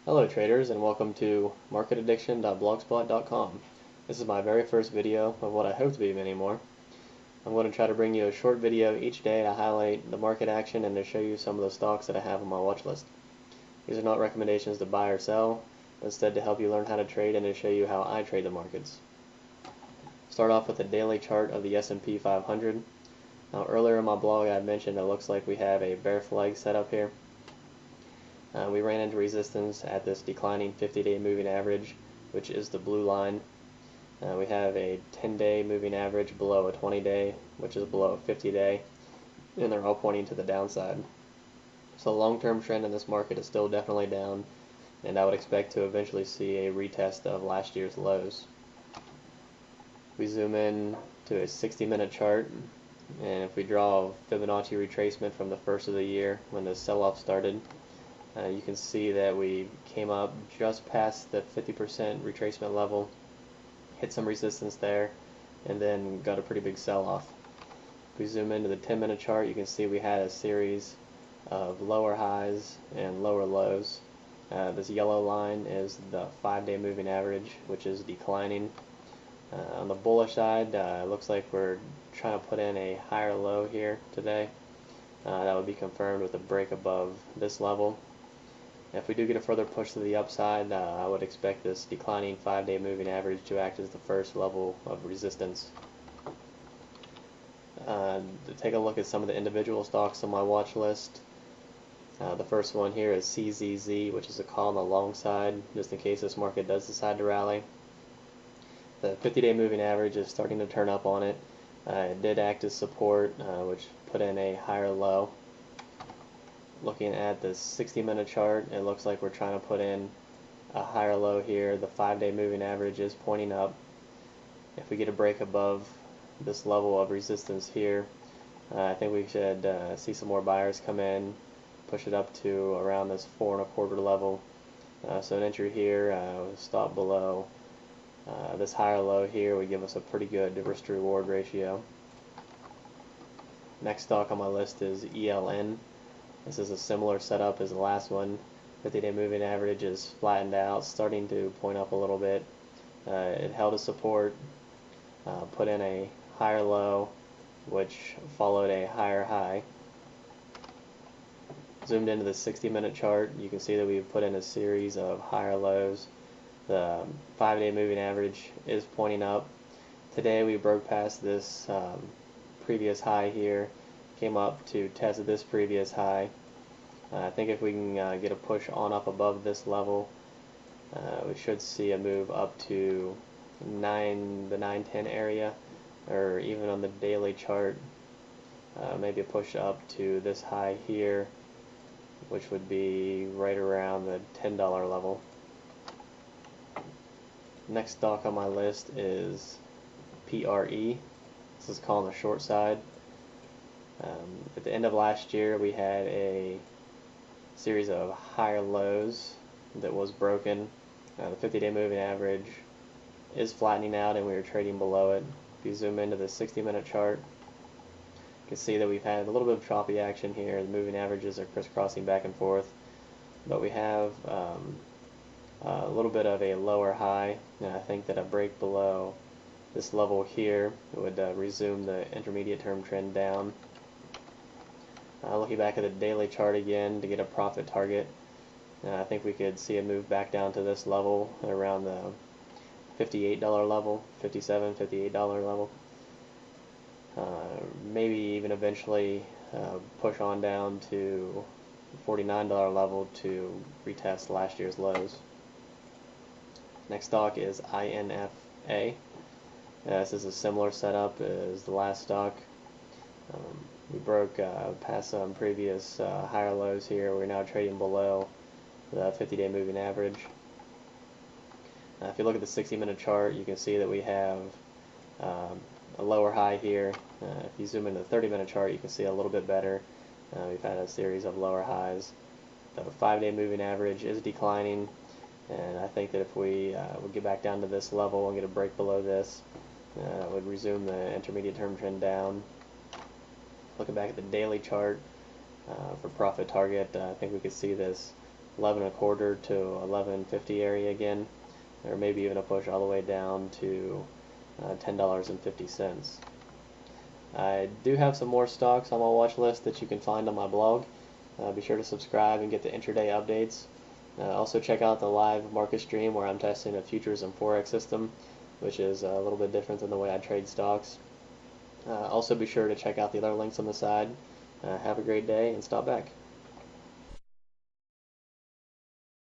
Hello traders and welcome to marketaddiction.blogspot.com. This is my very first video of what I hope to be many more. I'm going to try to bring you a short video each day to highlight the market action and to show you some of the stocks that I have on my watch list. These are not recommendations to buy or sell, but instead to help you learn how to trade and to show you how I trade the markets. Start off with a daily chart of the S&P 500. Now earlier in my blog I mentioned it looks like we have a bear flag set up here. We ran into resistance at this declining 50-day moving average, which is the blue line. We have a 10-day moving average below a 20-day, which is below a 50-day, and they're all pointing to the downside. So the long-term trend in this market is still definitely down, and I would expect to eventually see a retest of last year's lows. We zoom in to a 60-minute chart, and if we draw a Fibonacci retracement from the first of the year when the sell-off started, you can see that we came up just past the 50% retracement level, hit some resistance there, and then got a pretty big sell-off. If we zoom into the 10-minute chart, you can see we had a series of lower highs and lower lows. This yellow line is the 5-day moving average, which is declining. On the bullish side, it looks like we're trying to put in a higher low here today. That would be confirmed with a break above this level. If we do get a further push to the upside, I would expect this declining 5-day moving average to act as the first level of resistance. To take a look at some of the individual stocks on my watch list, the first one here is CZZ, which is a call on the long side, just in case this market does decide to rally. The 50-day moving average is starting to turn up on it. It did act as support, which put in a higher low. Looking at the 60-minute chart, it looks like we're trying to put in a higher low here. The 5-day moving average is pointing up. If we get a break above this level of resistance here, I think we should see some more buyers come in, push it up to around this 4 1/4 level. So an entry here, stop below this higher low here would give us a pretty good risk to reward ratio. Next stock on my list is ELN. This is a similar setup as the last one. 50-day moving average is flattened out, starting to point up a little bit. It held a support, put in a higher low, which followed a higher high. Zoomed into the 60-minute chart, you can see that we've put in a series of higher lows. The 5-day moving average is pointing up. Today we broke past this previous high here, came up to test this previous high. I think if we can get a push on up above this level, we should see a move up to the 910 area, or even on the daily chart, maybe a push up to this high here, which would be right around the $10 level. Next stock on my list is PRE. This is called the short side. At the end of last year, we had a series of higher lows that was broken. The 50-day moving average is flattening out and we are trading below it. If you zoom into the 60-minute chart, you can see that we've had a little bit of choppy action here. The moving averages are crisscrossing back and forth, but we have a little bit of a lower high, and I think that a break below this level here would resume the intermediate term trend down. Looking back at the daily chart again to get a profit target, I think we could see a move back down to this level around the $58 level, $57, $58 level. Maybe even eventually push on down to the $49 level to retest last year's lows. Next stock is INFA. This is a similar setup as the last stock. We broke past some previous higher lows here. We're now trading below the 50-day moving average. If you look at the 60-minute chart, you can see that we have a lower high here. If you zoom into the 30-minute chart, you can see a little bit better. We've had a series of lower highs. The 5-day moving average is declining, and I think that if we would get back down to this level and get a break below this, it would resume the intermediate term trend down. Looking back at the daily chart for profit target, I think we could see this 11 and a quarter to 11.50 area again, or maybe even a push all the way down to $10.50. I do have some more stocks on my watch list that you can find on my blog. Be sure to subscribe and get the intraday updates. Also check out the live market stream where I'm testing a futures and forex system, which is a little bit different than the way I trade stocks. Also be sure to check out the other links on the side. Have a great day and stop back.